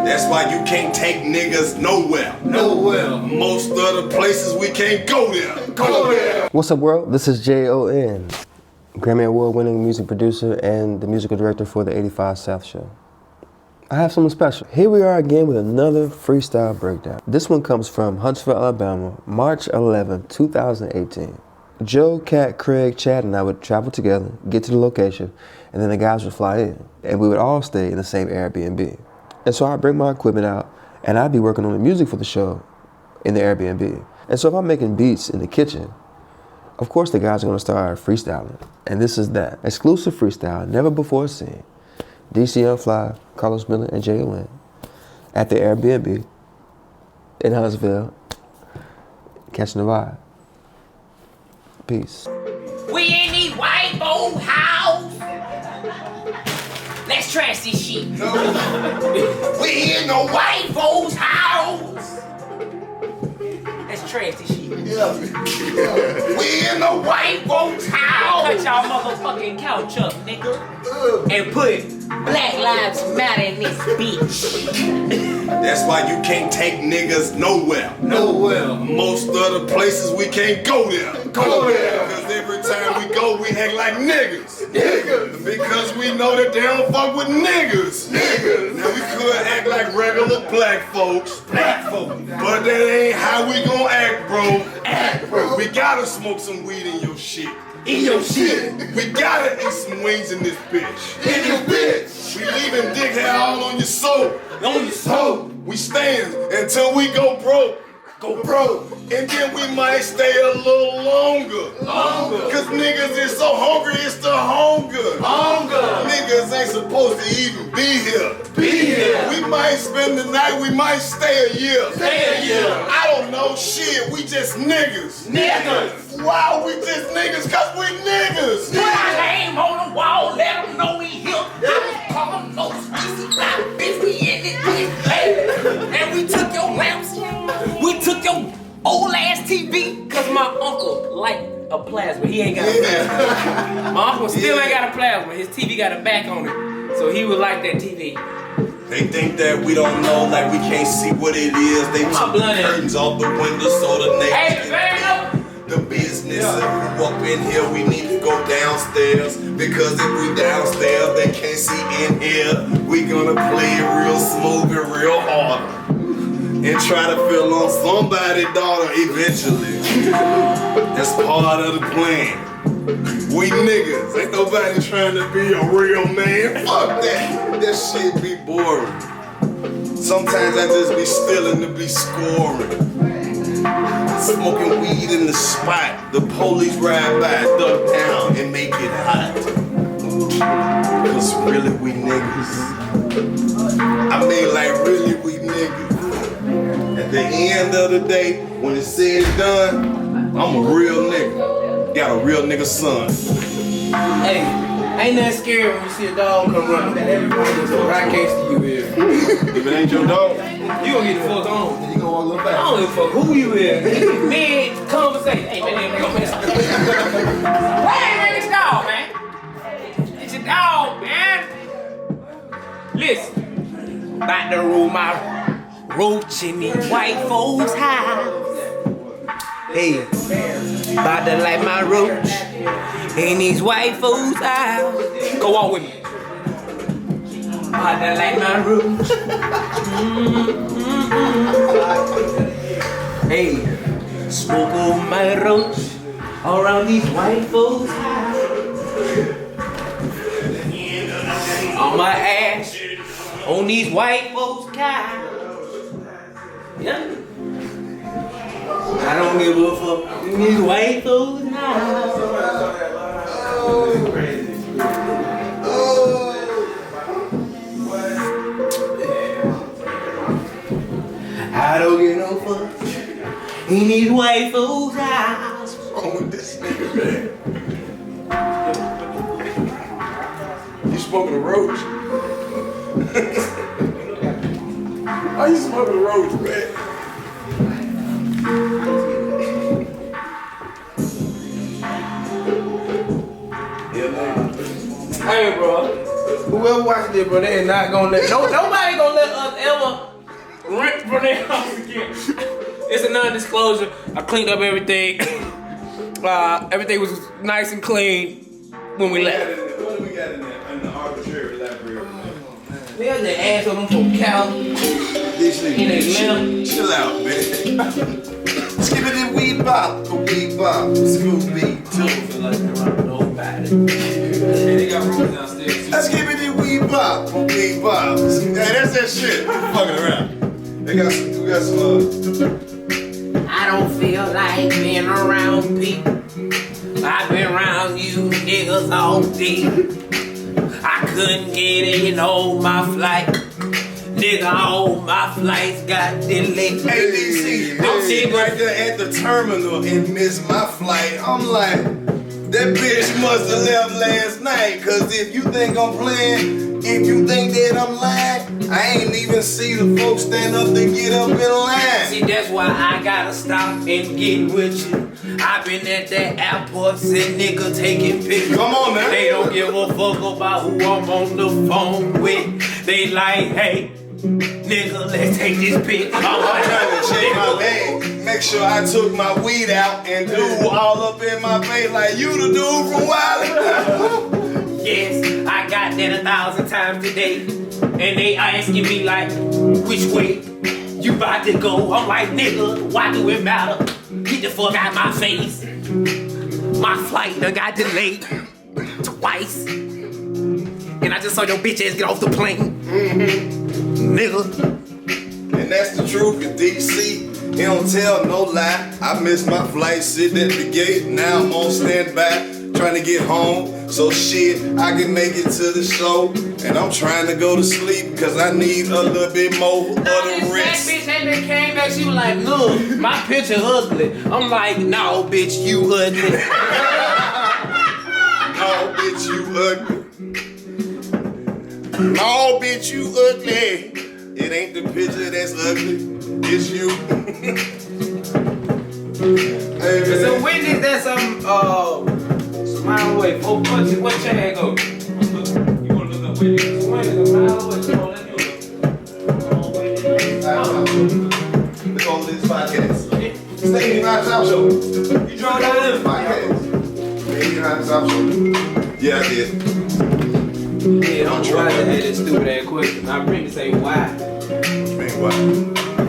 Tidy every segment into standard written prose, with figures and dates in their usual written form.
That's why you can't take niggas nowhere. Nowhere. Most of the places we can't go there. Go there. What's up, world? This is J.O.N, Grammy Award-winning music producer and the musical director for the 85 South Show. I have something special. Here we are again with another freestyle breakdown. This one comes from Huntsville, Alabama, March 11, 2018. Joe, Cat, Craig, Chad, and I would travel together, get to the location, and then the guys would fly in, and we would all stay in the same Airbnb. And so I'd bring my equipment out, and I'd be working on the music for the show in the Airbnb. And so if I'm making beats in the kitchen, of course the guys are gonna start freestyling. And this is that. Exclusive freestyle, never before seen. DC Young Fly Karlous Miller and J.O.N at the Airbnb in Huntsville, catching the vibe. Peace. We in the white boat house. Let's trash this shit. We in the white folks house. Let's trash this shit. We in the white folks house. Cut y'all motherfucking couch up, nigga. And put Black Lives Matter in this bitch. That's why you can't take niggas nowhere. Nowhere. Most of the places we can't go there. Go there. Because every time we go, we act like niggas. Niggas. Because we know that they don't fuck with niggas. Niggas. Now we could act like regular black folks. Black folks. But that ain't how we gon' act, bro. Act, bro. We gotta smoke some weed in your shit. In your shit. We gotta eat some wings in this bitch. In this bitch. We leaving dick hair all on your soul. On your soul. We staying until we go broke. Go broke. And then we might stay a little longer. Longer. Cause niggas is so hungry, it's the hunger. Hunger. Niggas ain't supposed to even be here. Be here. We might spend the night, we might stay a year. Stay a year. I don't know, shit, we just niggas. Niggas. Wow, we just niggas cause we niggas. Put our name on the wall, let them know we here. I call them no species, bitch, we in this bitch. And we took your lamps, we took your old ass TV, cause my uncle like a plasma. He ain't got a plasma. My uncle still ain't got a plasma. His TV got a back on it. So he would like that TV. They think that we don't know, like we can't see what it is. They took the curtains off the window so the neighbors Hey, man, can the business. If we up in here, we need to go downstairs. Because if we downstairs, they can't see in here. We gonna play it real smooth and real hard. And try to feel on somebody's daughter eventually. That's part of the plan. We niggas, ain't nobody trying to be a real man. Fuck that, that shit be boring. Sometimes I just be stealing to be scoring. Smoking weed in the spot, the police ride by, duck down and make it hot. Cause really we niggas. I mean like really we niggas. At the end of the day, when it's said and done, I'm a real nigga. Got a real nigga son. Hey, ain't nothing scary when you see a dog come running. Right next to you here. If it ain't your dog, You gonna get the fuck on. then you gonna walk a little I back. don't give a fuck who you is. Mid conversation. Hey man, go mess up. Hey, man, it's dog, man. It's your dog, man. Listen, about to roll my roach in the white folks' house. Hey, about to light my roach in these white folks' house. Go on with me. About to light my roach. Hey, smoke on my roach around these white folks' house. On my ass, on these white folks' cows. Yeah. I don't give a fuck in these white folks' house. I don't get no fuck in these white folks' house. What's wrong with this nigga, man? You smoking a roach? Why you smoking a roach, man? Hey, bro. Whoever watching this, bro, they is not gonna let nobody gonna let us ever from there on again. It's a non-disclosure. I cleaned up everything. Everything was nice and clean when we left. What do we got in there? An arbitrary library. We had the ass on them from Cali. This In a limb. chill out, man. Skippity weed bop, Scooby too. Feel like they're around nobody. They got rooms downstairs too. Let's give it the weed bop. Hey, that's that shit. Fucking around. We got some. I don't feel like being around people. I've been around you niggas all day. I couldn't get in on my flight. Nigga, all my flights got delayed. Hey, DC, I'm sitting right there at the terminal and missed my flight. I'm like, that bitch must have left last night. Cause if you think I'm playing, if you think that I'm lying, I ain't even see the folks stand up to get up in line. See, that's why I gotta stop and get with you. I've been at that airport, sitting nigga taking pictures. Come on now. They don't give a fuck about who I'm on the phone with. They like, hey, nigga, let's take this pic. I'm trying to check my bag, make sure I took my weed out and do all up in my face like you the dude from Wiley. Yes, I got that 1,000 times today. And they asking me like, which way you about to go? I'm like, nigga, why do it matter? Get the fuck out my face. My flight done got delayed twice. And I just saw your bitch ass get off the plane. Nigga. And that's the truth in DC. He don't tell no lie. I missed my flight sitting at the gate. Now I'm on standby, trying to get home. So shit, I can make it to the show. And I'm trying to go to sleep because I need a little bit more of the That rest. bitch and then came back, she was like, look, my picture ugly. I'm like, no, bitch, you ugly. No, bitch, you ugly. No, bitch, you ugly. It ain't the picture that's ugly. It's you. Hey, man. So Whitney, that's some mile away. 4 punches. What chain go? You wanna look up Whitney? Whitney's a mile away. Come on, let's Look over this podcast. Stay in my top show. You drove down this podcast. Stay in my top show. Yeah, I did. Yeah, I'm trying to ask this stupid ass question. I really say why. Man, what?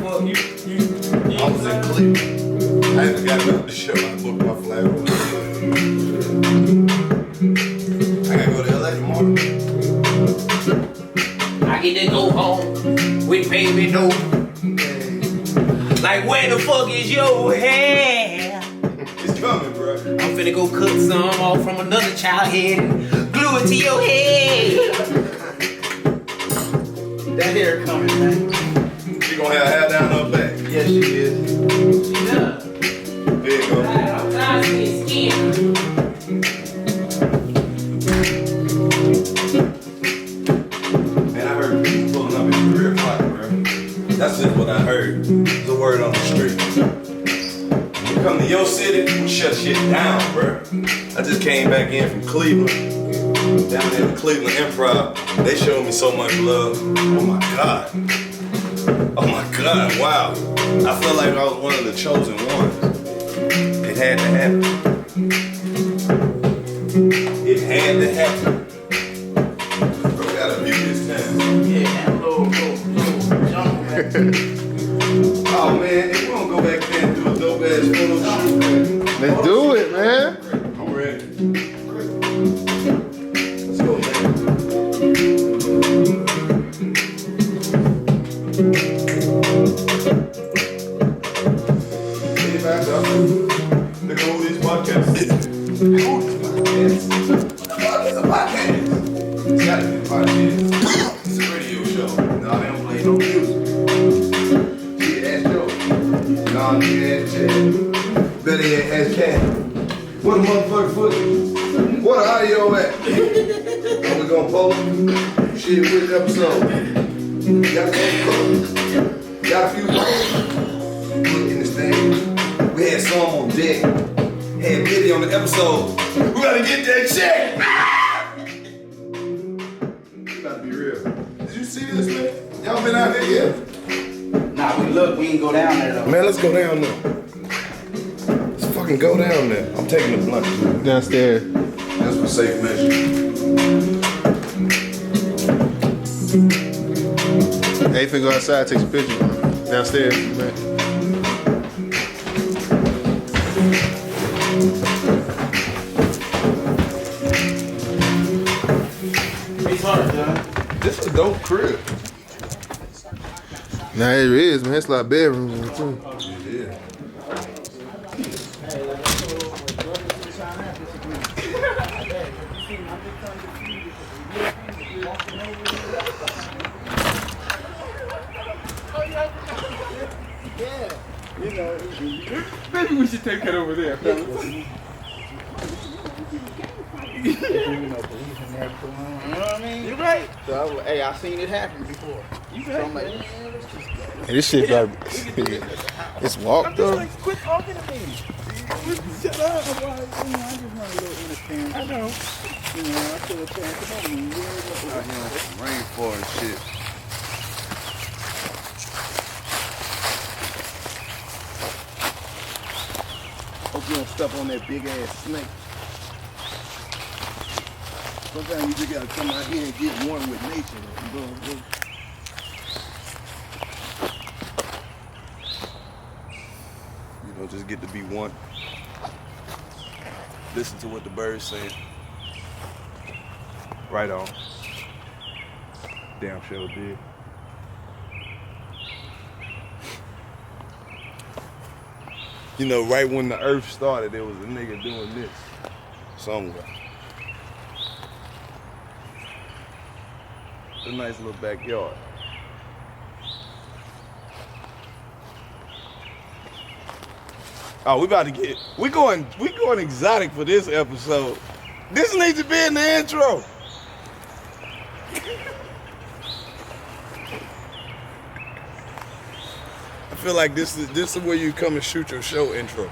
Well, you I was in Cleveland. I haven't got about the show. I booked my flight over. I gotta go to LA tomorrow. I get to go home with baby no. Like, where the fuck is your hair? It's coming, bro. I'm finna go cut some off from another child head and glue it to your head. That hair coming, man. She gonna have hair down her back. Yes, she is. She does. There you go. I'm tired of seeing skin. Man, I heard people pulling up in the rear pocket, bro. That's just what I heard. The word on the street. You come to your city, we shut shit down, bro. I just came back in from Cleveland. Down there in the Cleveland Improv, they showed me so much love. Oh my God. Oh my God, wow. I felt like I was one of the chosen ones. It had to happen. It had to happen. Bro, we gotta view this town. Yeah, that little jungle, man. Oh man, if we don't go back there and do a dope ass photo shoot, Let's do it, man. I'm ready. Let's go, man. Hey, back up. Look at all these podcasts. What the fuck is a podcast? It's gotta be a podcast. It's a radio show. No, they don't play no music. Nah, nigga, ass Chad. Better yet, ass Cat. What a motherfucker footage? What the audio at? Are we gonna post? Shit, which episode? Got a few posts. Look in this thing. We had some on deck. Had video on the episode. We gotta get that check. You gotta be real. Did you see this, man? Y'all been out there yet? Nah, Nah, we look, we ain't go down there though. Man, let's go down there. Let's fucking go down there. I'm taking the blunt Downstairs. just for safe measure. Hey, finna go outside, take some pictures. Downstairs, man. It's hard, John. This is a dope crib. Nah, it is, man. It's a lot of bedrooms in it, too. Yeah. Maybe we should take that over there, fellas. You know what I mean? You're right. So, hey, I seen it happen before. You so I'm like, man, let's just go. Hey, this shit like it's walked though. Like, quit talking to me. Shut up. I just want a little interference. I know. You know, I feel a chance. Come on, man. Out here on some rainfall and shit. Hope you don't step on that big ass snake. Sometimes you just gotta come out here and get one with nature. Bro. You know, just get to be one. Listen to what the birds saying. Right on. Damn sure did. You know, right when the earth started, there was a nigga doing this somewhere. It's a nice little backyard. Oh, we going exotic for this episode. This needs to be in the intro. I feel like this is where you come and shoot your show intro.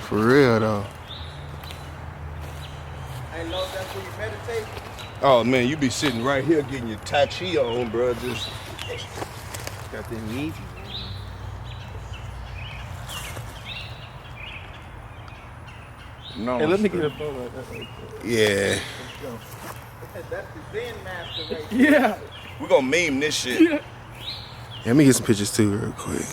For real though. I know that's where you meditate. Oh man, you be sitting right here getting your Tai Chi on, bro. Just Got them knees. no. Hey, let me get a photo of that. Yeah. That's the Zen master right Yeah. We're gonna meme this shit. Let me get some pictures too real quick.